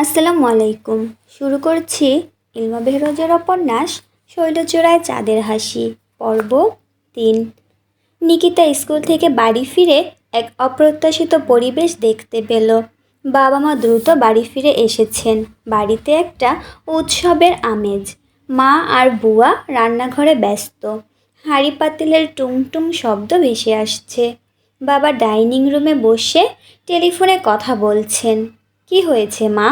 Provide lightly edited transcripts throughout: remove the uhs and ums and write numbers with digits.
আসসালামু আলাইকুম। শুরু করছি ইলমা বেহরোজের উপন্যাস শৈলচূড়ায় চাঁদের হাসি, পর্ব ৩। নিকিতা স্কুল থেকে বাড়ি ফিরে এক অপ্রত্যাশিত পরিবেশ দেখতে পেল। বাবা মা দ্রুত বাড়ি ফিরে এসেছেন। বাড়িতে একটা উৎসবের আমেজ। মা আর বুয়া রান্নাঘরে ব্যস্ত। হাঁড়ি পাতিলের টুংটুং শব্দ ভেসে আসছে। বাবা ডাইনিং রুমে বসে টেলিফোনে কথা বলছেন। কি হয়েছে মা?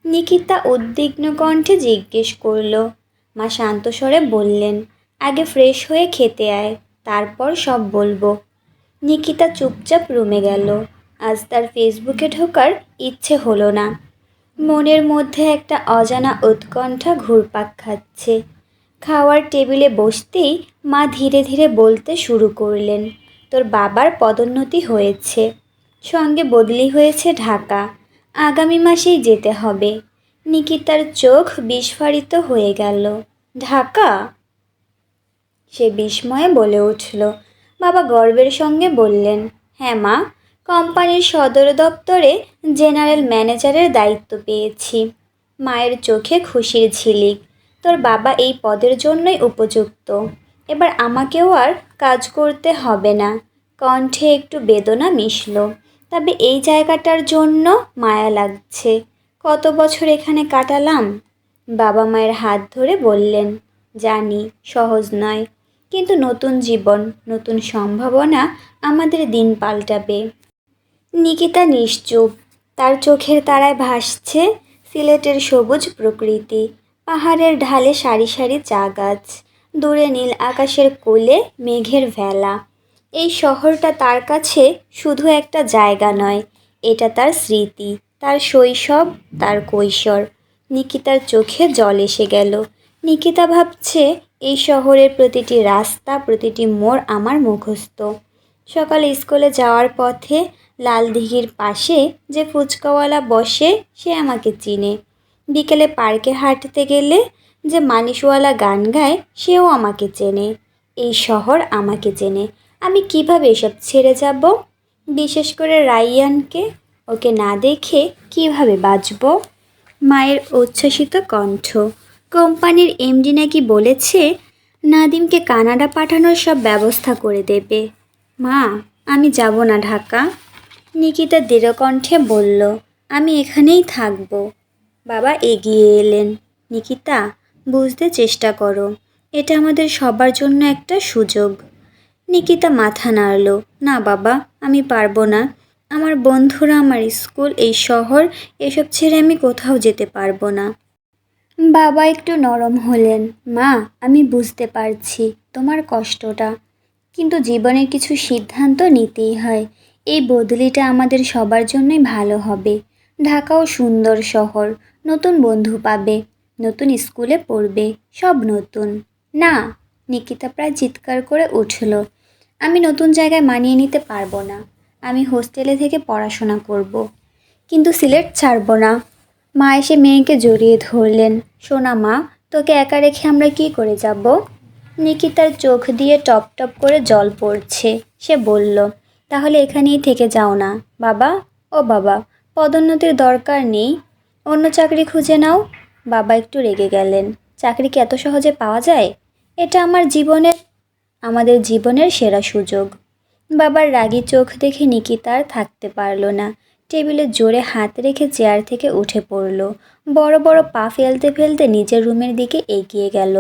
নিকিতা উদ্বিগ্ন কণ্ঠে জিজ্ঞেস করল। মা শান্ত স্বরে বললেন, আগে ফ্রেশ হয়ে খেতে আয়, তারপর সব বলবো। নিকিতা চুপচাপ রুমে গেল। আজ তার ফেসবুকে ঢোকার ইচ্ছে হলো না। মনের মধ্যে একটা অজানা উৎকণ্ঠা ঘুরপাক খাচ্ছে। খাওয়ার টেবিলে বসতেই মা ধীরে ধীরে বলতে শুরু করলেন, তোর বাবার পদোন্নতি হয়েছে, সঙ্গে বদলি হয়েছে ঢাকা, আগামী মাসেই যেতে হবে। নিকিতার চোখ বিস্ফারিত হয়ে গেল। ঢাকা? সে বিস্ময়ে বলে উঠল। বাবা গর্বের সঙ্গে বললেন, হ্যাঁ মা, কোম্পানির সদর দপ্তরে জেনারেল ম্যানেজারের দায়িত্ব পেয়েছি। মায়ের চোখে খুশির ঝিলিক। তোর বাবা এই পদের জন্যই উপযুক্ত। এবার আমাকেও আর কাজ করতে হবে না। কণ্ঠে একটু বেদনা মিশল। তবে এই জায়গাটার জন্য মায়া লাগছে। কত বছর এখানে কাটালাম। বাবা মায়ের হাত ধরে বললেন, জানি সহজ নয়, কিন্তু নতুন জীবন, নতুন সম্ভাবনা আমাদের দিন পাল্টাবে। নিকিতা নিশ্চুপ। তার চোখের তারায় ভাসছে সিলেটের সবুজ প্রকৃতি, পাহাড়ের ঢালে সারি সারি চা গাছ, দূরে নীল আকাশের কোলে মেঘের ভেলা। এই শহরটা তার কাছে শুধু একটা জায়গা নয়, এটা তার স্মৃতি, তার শৈশব, তার কৈশোর। নিকিতার চোখে জল এসে গেল। নিকিতা ভাবছে, এই শহরের প্রতিটি রাস্তা, প্রতিটি মোড় আমার মুখস্থ। সকালে স্কুলে যাওয়ার পথে লাল দিঘির পাশে যে ফুচকাওয়ালা বসে সে আমাকে চিনে। বিকেলে পার্কে হাঁটতে গেলে যে মানিসওয়ালা গান গায় সেও আমাকে চেনে। এই শহর আমাকে চেনে। আমি কিভাবে এসব ছেড়ে যাব? বিশেষ করে রাইয়ানকে, ওকে না দেখে কিভাবে বাঁচব? মায়ের উচ্ছ্বসিত কণ্ঠ। কোম্পানির এমডি নাকি বলেছে নাদিমকে কানাডা পাঠানোর সব ব্যবস্থা করে দেবে। মা, আমি যাব না ঢাকা। নিকিতা দৃঢ়কণ্ঠে বলল, আমি এখানেই থাকব। বাবা এগিয়ে এলেন। নিকিতা, বুঝতে চেষ্টা করো, এটা আমাদের সবার জন্য একটা সুযোগ। নিকিতা মাথা নাড়ল। না বাবা, আমি পারবো না। আমার বন্ধুরা, আমার স্কুল, এই শহর, এসব ছেড়ে আমি কোথাও যেতে পারবো না। বাবা একটু নরম হলেন। মা, আমি বুঝতে পারছি তোমার কষ্টটা, কিন্তু জীবনের কিছু সিদ্ধান্ত নিতেই হয়। এই বদলিটা আমাদের সবার জন্যই ভালো হবে। ঢাকাও সুন্দর শহর, নতুন বন্ধু পাবে, নতুন স্কুলে পড়বে, সব নতুন। না, নিকিতা প্রায় চিৎকার করে উঠল, আমি নতুন জায়গায় মানিয়ে নিতে পারবো না। আমি হোস্টেলে থেকে পড়াশোনা করব, কিন্তু সিলেট ছাড়ব না। মা এসে মেয়েকে জড়িয়ে ধরলেন। সোনা মা, তোকে একা রেখে আমরা কি করে যাব? নিকিতার চোখ দিয়ে টপ টপ করে জল পড়ছে। সে বলল, তাহলে এখানেই থেকে যাও না বাবা। ও বাবা, পদোন্নতির দরকার নেই, অন্য চাকরি খুঁজে নাও। বাবা একটু রেগে গেলেন। চাকরি কি এত সহজে পাওয়া যায়? এটা আমাদের জীবনের সেরা সুযোগ। বাবার রাগী চোখ দেখে নিকিতা আর থাকতে পারল না। টেবিলে জোরে হাত রেখে চেয়ার থেকে উঠে পড়ল। বড় বড় পা ফেলতে ফেলতে নিজের রুমের দিকে এগিয়ে গেল।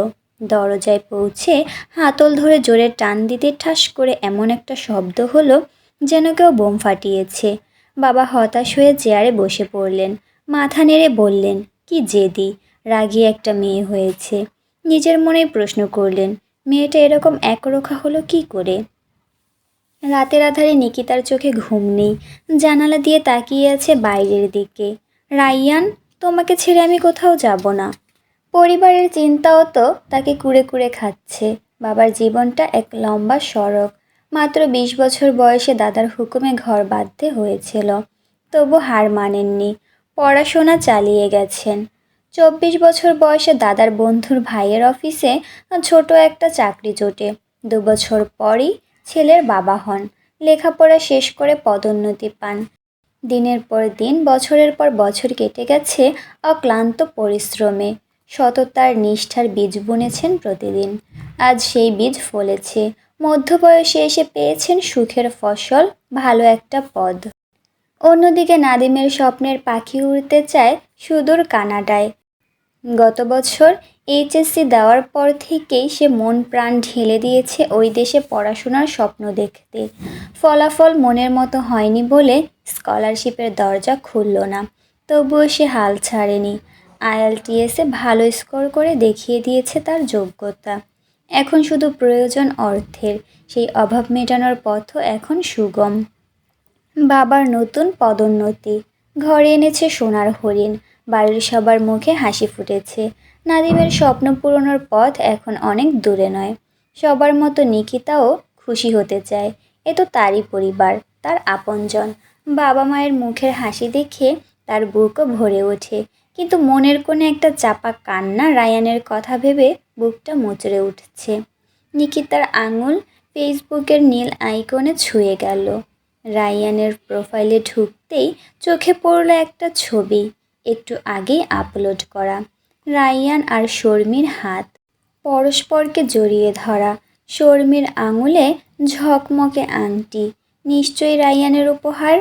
দরজায় পৌঁছে হাতল ধরে জোরে টান দিতে ঠাস করে এমন একটা শব্দ হলো যেন কেউ বোম ফাটিয়েছে। বাবা হতাশ হয়ে চেয়ারে বসে পড়লেন। মাথা নেড়ে বললেন, কি জেদি, রাগী একটা মেয়ে হয়েছে। নিজের মনেই প্রশ্ন করলেন, মেয়েটা এরকম একরোখা হলো কি করে? রাতের আধারে নিকিতার চোখে ঘুম নেই। জানালা দিয়ে তাকিয়ে আছে বাইরের দিকে। রাইয়ান, তোমাকে ছেড়ে আমি কোথাও যাব না। পরিবারের চিন্তাও তো তাকে কুরে কুরে খাচ্ছে। বাবার জীবনটা এক লম্বা সড়ক। মাত্র 20 বছর বয়সে দাদার হুকুমে ঘর বাঁধতে হয়েছিল, তবু হার মানেননি, পড়াশোনা চালিয়ে গেছেন। 24 বছর বয়সে দাদার বন্ধুর ভাইয়ের অফিসে ছোট একটা চাকরি জোটে। 2 বছর পরই ছেলের বাবা হন। লেখাপড়া শেষ করে পদোন্নতি পান। দিনের পর দিন, বছরের পর বছর কেটে গেছে অক্লান্ত পরিশ্রমে। সততার নিষ্ঠার বীজ বুনেছেন প্রতিদিন। আজ সেই বীজ ফলেছে। মধ্যবয়সে এসে পেয়েছেন সুখের ফসল, ভালো একটা পদ। অন্যদিকে নাদিমের স্বপ্নের পাখি উড়তে চায় সুদূর কানাডায়। গত বছর এইচএসসি দেওয়ার পর থেকেই সে মন প্রাণ ঢেলে দিয়েছে ওই দেশে পড়াশোনার স্বপ্ন দেখতে। ফলাফল মনের মতো হয়নি বলে স্কলারশিপের দরজা খুলল না। তবুও সে হাল ছাড়েনি। আইএলটিএসে ভালো স্কোর করে দেখিয়ে দিয়েছে তার যোগ্যতা। এখন শুধু প্রয়োজন অর্থের। সেই অভাব মেটানোর পথও এখন সুগম। বাবার নতুন পদোন্নতি, ঘরে এনেছে সোনার হরিণ, বাড়ির সবার মুখে হাসি ফুটেছে। নাদিমের স্বপ্ন পূরণের পথ এখন অনেক দূরে নয়। সবার মতো নিকিতাও খুশি হতে চায়। এ তো তারই পরিবার, তার আপনজন। বাবা মায়ের মুখের হাসি দেখে তার বুকও ভরে ওঠে। কিন্তু মনের কোণে একটা চাপা কান্না রায়ানের কথা ভেবে বুকটা মুচড়ে উঠছে। নিকিতার আঙুল ফেসবুকের নীল আইকনে ছুঁয়ে গেল। রায়ানের প্রোফাইলে ঢুকতেই চোখে পড়ল একটা ছবি, একটু আগেই আপলোড করা। রায়ান আর শর্মির হাত পরস্পরকে জড়িয়ে ধরা, শর্মির আঙুলে ঝকমকে আংটি। নিশ্চয়ই রায়ানের উপহার।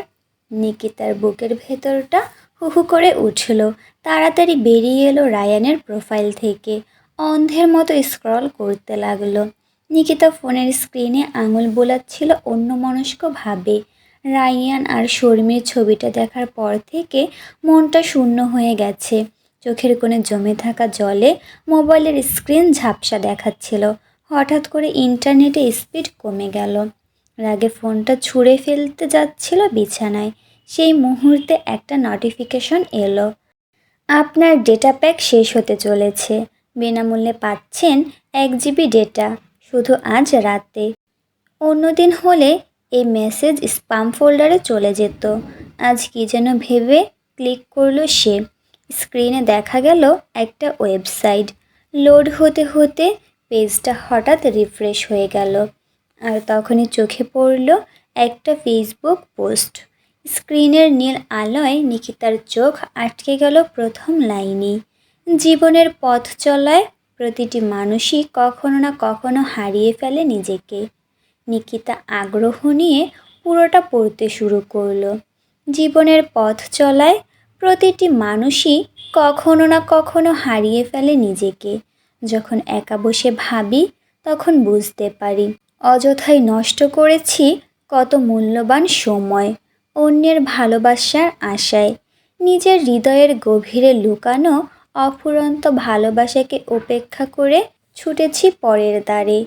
নিকিতার বুকের ভেতরটা হুহু করে উঠল। তাড়াতাড়ি বেরিয়ে এলো রায়ানের প্রোফাইল থেকে। অন্ধের মতো স্ক্রল করতে লাগলো। নিকিতা ফোনের স্ক্রিনে আঙুল বোলাচ্ছিল অন্যমনস্কভাবে। রায়ান আর শর্মির ছবিটা দেখার পর থেকে মনটা শূন্য হয়ে গেছে। চোখের কোণে জমে থাকা জলে মোবাইলের স্ক্রিন ঝাপসা দেখাচ্ছিল। হঠাৎ করে ইন্টারনেটে স্পিড কমে গেল। রাগে ফোনটা ছুঁড়ে ফেলতে যাচ্ছিল বিছানায়। সেই মুহূর্তে একটা নোটিফিকেশন এলো। আপনার ডেটা প্যাক শেষ হতে চলেছে। বিনামূল্যে পাচ্ছেন 1 জিবি ডেটা, শুধু আজ রাতে। অন্যদিন হলে এই মেসেজ স্প্যাম ফোল্ডারে চলে যেত। আজ কি যেন ভেবে ক্লিক করলো সে। স্ক্রিনে দেখা গেল একটা ওয়েবসাইট। লোড হতে হতে পেজটা হঠাৎ রিফ্রেশ হয়ে গেল। আর তখনই চোখে পড়ল একটা ফেসবুক পোস্ট। স্ক্রিনের নীল আলোয় নিকিতার চোখ আটকে গেল প্রথম লাইনেই। জীবনের পথ চলায় প্রতিটি মানুষই কখনো না কখনো হারিয়ে ফেলে নিজেকে। নিকিতা আগ্রহ নিয়ে পুরোটা পড়তে শুরু করলো। জীবনের পথ চলায় প্রতিটি মানুষই কখনো না কখনো হারিয়ে ফেলে নিজেকে। যখন একা বসে ভাবি, তখন বুঝতে পারি অযথাই নষ্ট করেছি কত মূল্যবান সময় অন্যের ভালোবাসার আশায়। নিজের হৃদয়ের গভীরে লুকানো অফুরন্ত ভালোবাসাকে উপেক্ষা করে ছুটেছি পরের দ্বারে।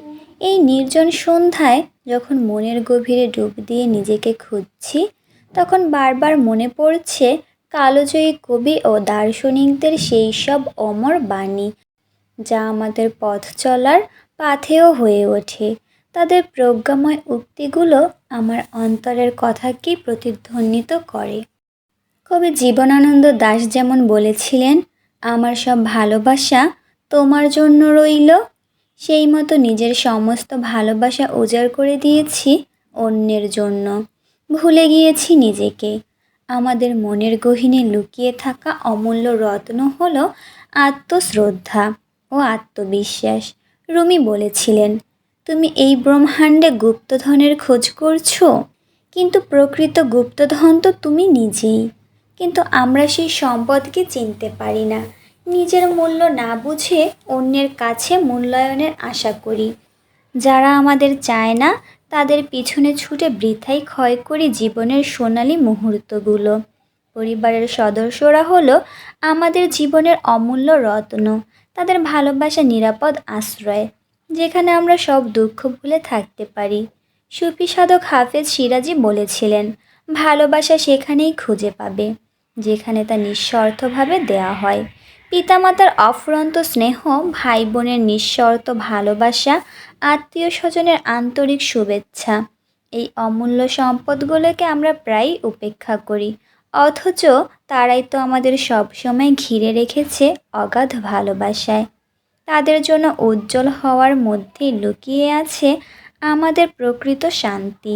এই নির্জন সন্ধ্যায় যখন মনের গভীরে ডুব দিয়ে নিজেকে খুঁজছি, তখন বারবার মনে পড়ছে কালজয়ী কবি ও দার্শনিকদের সেই সব অমর বাণী, যা আমাদের পথ চলার পাথেয় হয়ে ওঠে। তাদের প্রজ্ঞাময় উক্তিগুলো আমার অন্তরের কথাকে প্রতিধ্বনিত করে। কবি জীবনানন্দ দাশ যেমন বলেছিলেন, আমার সব ভালোবাসা তোমার জন্য রইল। সেই মতো নিজের সমস্ত ভালোবাসা উজাড় করে দিয়েছি অন্যের জন্য। ভুলে গিয়েছি নিজেকে। আমাদের মনের গহীনে লুকিয়ে থাকা অমূল্য রত্ন হলো আত্মশ্রদ্ধা ও আত্মবিশ্বাস। রুমি বলেছিলেন, তুমি এই ব্রহ্মাণ্ডে গুপ্তধনের খোঁজ করছো, কিন্তু প্রকৃত গুপ্তধন তো তুমি নিজেই। কিন্তু আমরা সেই সম্পদকে চিনতে পারি না। নিজের মূল্য না বুঝে অন্যের কাছে মূল্যায়নের আশা করি। যারা আমাদের চায় না, তাদের পিছনে ছুটে বৃথাই ক্ষয় করি জীবনের সোনালি মুহূর্তগুলো। পরিবারের সদস্যরা হলো আমাদের জীবনের অমূল্য রত্ন। তাদের ভালোবাসা নিরাপদ আশ্রয়, যেখানে আমরা সব দুঃখ ভুলে থাকতে পারি। সুফি সাধক হাফেজ সিরাজি বলেছিলেন, ভালোবাসা সেখানেই খুঁজে পাবে যেখানে তা নিঃস্বার্থভাবে দেয়া হয়। পিতামাতার অফুরন্ত স্নেহ, ভাই বোনের নিঃশর্ত ভালোবাসা, আত্মীয় স্বজনের আন্তরিক শুভেচ্ছা, এই অমূল্য সম্পদগুলোকে আমরা প্রায়ই উপেক্ষা করি। অথচ তারাই তো আমাদের সবসময় ঘিরে রেখেছে অগাধ ভালোবাসায়। তাদের জন্য উজ্জ্বল হওয়ার মধ্যেই লুকিয়ে আছে আমাদের প্রকৃত শান্তি।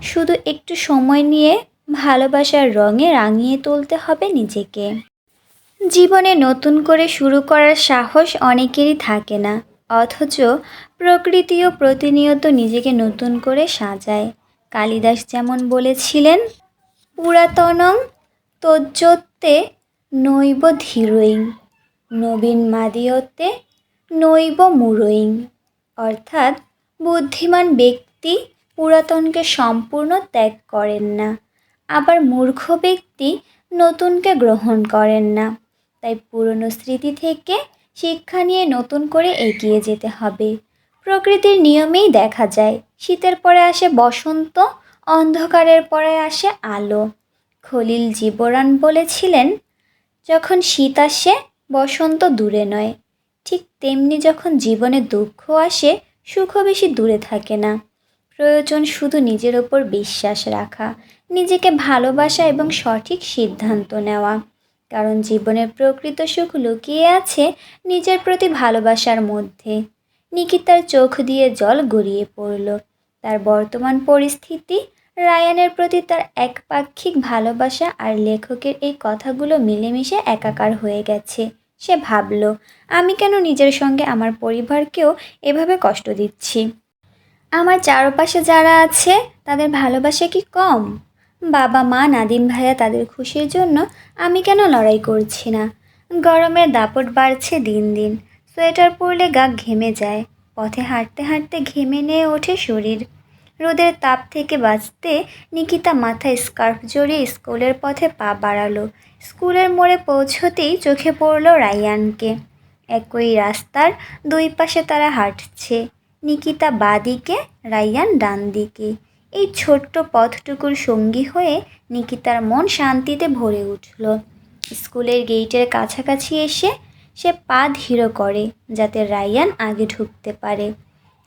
শুধু একটু সময় নিয়ে ভালোবাসার রঙে রাঙিয়ে তুলতে হবে নিজেকে। জীবনে নতুন করে শুরু করার সাহস অনেকেরই থাকে না, অথচ প্রকৃতিও প্রতিনিয়ত নিজেকে নতুন করে সাজায়। কালিদাস যেমন বলেছিলেন, পুরাতনং ত্যজ্যতে নৈব ধীরৈং, নবীন মাদীয়তে নৈব মূঢ়ৈং। অর্থাৎ বুদ্ধিমান ব্যক্তি পুরাতনকে সম্পূর্ণ ত্যাগ করেন না, আবার মূর্খ ব্যক্তি নতুনকে গ্রহণ করেন না। তাই পুরনো স্মৃতি থেকে শিক্ষা নিয়ে নতুন করে এগিয়ে যেতে হবে। প্রকৃতির নিয়মেই দেখা যায়, শীতের পরে আসে বসন্ত, অন্ধকারের পরে আসে আলো। খলিল জিবরান বলেছিলেন, যখন শীত আসে বসন্ত দূরে নয়। ঠিক তেমনি যখন জীবনে দুঃখ আসে সুখও বেশি দূরে থাকে না। প্রয়োজন শুধু নিজের ওপর বিশ্বাস রাখা, নিজেকে ভালোবাসা এবং সঠিক সিদ্ধান্ত নেওয়া। কারণ জীবনের প্রকৃত সুখ লুকিয়ে আছে নিজের প্রতি ভালোবাসার মধ্যে। নিকিতার চোখ দিয়ে জল গড়িয়ে পড়ল। তার বর্তমান পরিস্থিতি, রায়ানের প্রতি তার একপাক্ষিক ভালোবাসা আর লেখকের এই কথাগুলো মিলেমিশে একাকার হয়ে গেছে। সে ভাবল, আমি কেন নিজের সঙ্গে আমার পরিবারকেও এভাবে কষ্ট দিচ্ছি? আমার চারপাশে যারা আছে তাদের ভালোবাসা কি কম? বাবা মা নাদিম ভাইয়া তাদের খুশির জন্য আমি কেন লড়াই করছি না? গরমের দাপট বাড়ছে দিন দিন, সোয়েটার পরলে গা ঘেমে যায়, পথে হাঁটতে হাঁটতে ঘেমে নিয়ে ওঠে শরীর। রোদের তাপ থেকে বাঁচতে নিকিতা মাথায় স্কার্ফ জড়িয়ে স্কুলের পথে পা বাড়ালো। স্কুলের মোড়ে পৌঁছতেই চোখে পড়ল রায়ানকে। একই রাস্তার দুই পাশে তারা হাঁটছে, নিকিতা বাঁ দিকে, রায়ান ডান দিকে। এই ছোট্ট পথটুকুর সঙ্গী হয়ে নিকিতার মন শান্তিতে ভরে উঠল। স্কুলের গেটের কাছাকাছি এসে সে পা ধীর করে, যাতে রায়ান আগে ঢুকতে পারে।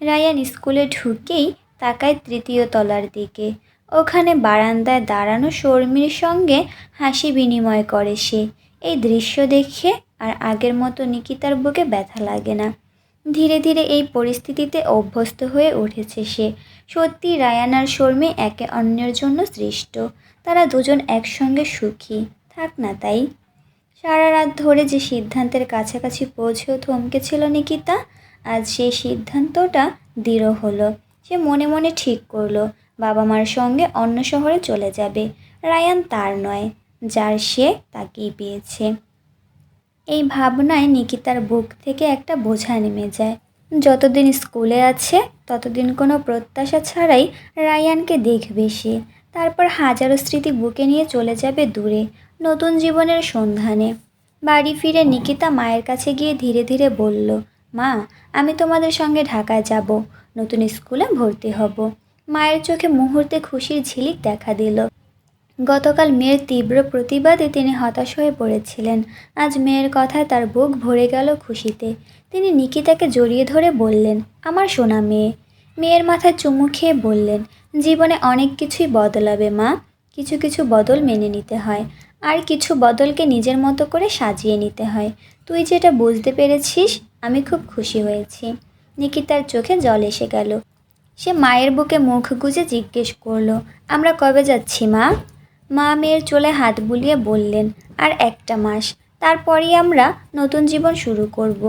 রায়ান স্কুলে ঢুকেই তাকায় তৃতীয় তলার দিকে। ওখানে বারান্দায় দাঁড়ানো শর্মির সঙ্গে হাসি বিনিময় করে সে। এই দৃশ্য দেখে আর আগের মতো নিকিতার বুকে ব্যথা লাগে না। ধীরে ধীরে এই পরিস্থিতিতে অভ্যস্ত হয়ে উঠেছে সে। সত্যি রায়ান আর শর্মি একে অন্যের জন্য সৃষ্ট। তারা দুজন একসঙ্গে সুখী থাক না, তাই। সারা রাত ধরে যে সিদ্ধান্তের কাছাকাছি পৌঁছেও থমকেছিল নিকিতা, আজ সেই সিদ্ধান্তটা দৃঢ় হলো। সে মনে মনে ঠিক করলো, বাবা মার সঙ্গে অন্য শহরে চলে যাবে। রায়ান তার নয়, যার সে তাকেই পেয়েছে। এই ভাবনায় নিকিতার বুক থেকে একটা বোঝা নেমে যায়। যতদিন স্কুলে আছে ততদিন কোনো প্রত্যাশা ছাড়াই রায়ানকে দেখবে সে। তারপর হাজারো স্মৃতি বুকে নিয়ে চলে যাবে দূরে, নতুন জীবনের সন্ধানে। বাড়ি ফিরে নিকিতা মায়ের কাছে গিয়ে ধীরে ধীরে বলল, মা, আমি তোমাদের সঙ্গে ঢাকায় যাব, নতুন স্কুলে ভর্তি হব। মায়ের চোখে মুহূর্তে খুশির ঝিলিক দেখা দিল। গতকাল মেয়ের তীব্র প্রতিবাদে তিনি হতাশ হয়ে পড়েছিলেন। আজ মেয়ের কথায় তার বুক ভরে গেল খুশিতে। তিনি নিকিতাকে জড়িয়ে ধরে বললেন, আমার সোনা মেয়ে। মেয়ের মাথায় চুমু খেয়ে বললেন, জীবনে অনেক কিছুই বদলাবে মা। কিছু কিছু বদল মেনে নিতে হয়, আর কিছু বদলকে নিজের মতো করে সাজিয়ে নিতে হয়। তুই যেটা বুঝতে পেরেছিস, আমি খুব খুশি হয়েছি। নিকিতার চোখে জল এসে গেল। সে মায়ের বুকে মুখ গুজে জিজ্ঞেস করলো, আমরা কবে যাচ্ছি মা? মা মেয়ের চুলে হাত বুলিয়ে বললেন, আর একটা মাস, তারপরই আমরা নতুন জীবন শুরু করব।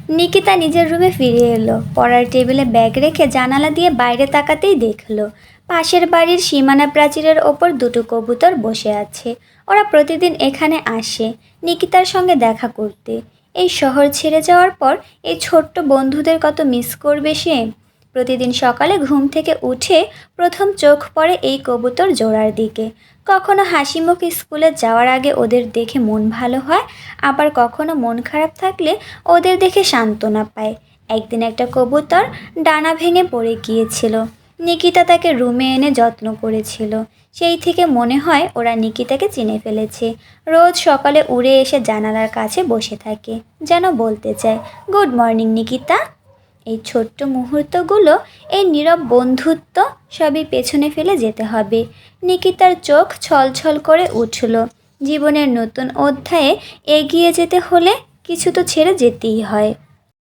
নিকিতা নিজের রুমে ফিরে এলো। পড়ার টেবিলে ব্যাগ রেখে জানালা দিয়ে বাইরে তাকাতেই দেখলো, পাশের বাড়ির সীমানা প্রাচীরের ওপর দুটো কবুতর বসে আছে। ওরা প্রতিদিন এখানে আসে নিকিতার সঙ্গে দেখা করতে। এই শহর ছেড়ে যাওয়ার পর এই ছোট্ট বন্ধুদের কত মিস করবে সে। প্রতিদিন সকালে ঘুম থেকে উঠে প্রথম চোখ পড়ে এই কবুতর জোড়ার দিকে। কখনো হাসি মুখে স্কুলে যাওয়ার আগে ওদের দেখে মন ভালো হয়, আবার কখনো মন খারাপ থাকলে ওদের দেখে সান্ত্বনা পায়। একদিন একটা কবুতর ডানা ভেঙে পড়ে গিয়েছিল। নিকিতা তাকে রুমে এনে যত্ন করেছিল। সেই থেকে মনে হয় ওরা নিকিতাকে চিনে ফেলেছে। রোজ সকালে উড়ে এসে জানালার কাছে বসে থাকে, যেন বলতে চায়, গুড মর্নিং নিকিতা। এই ছোট্ট মুহূর্তগুলো, এই নীরব বন্ধুত্ব সবই পেছনে ফেলে যেতে হবে। নিকিতার চোখ ছলছল করে উঠল। জীবনের নতুন অধ্যায়ে এগিয়ে যেতে হলে কিছু তো ছেড়ে যেতেই হয়।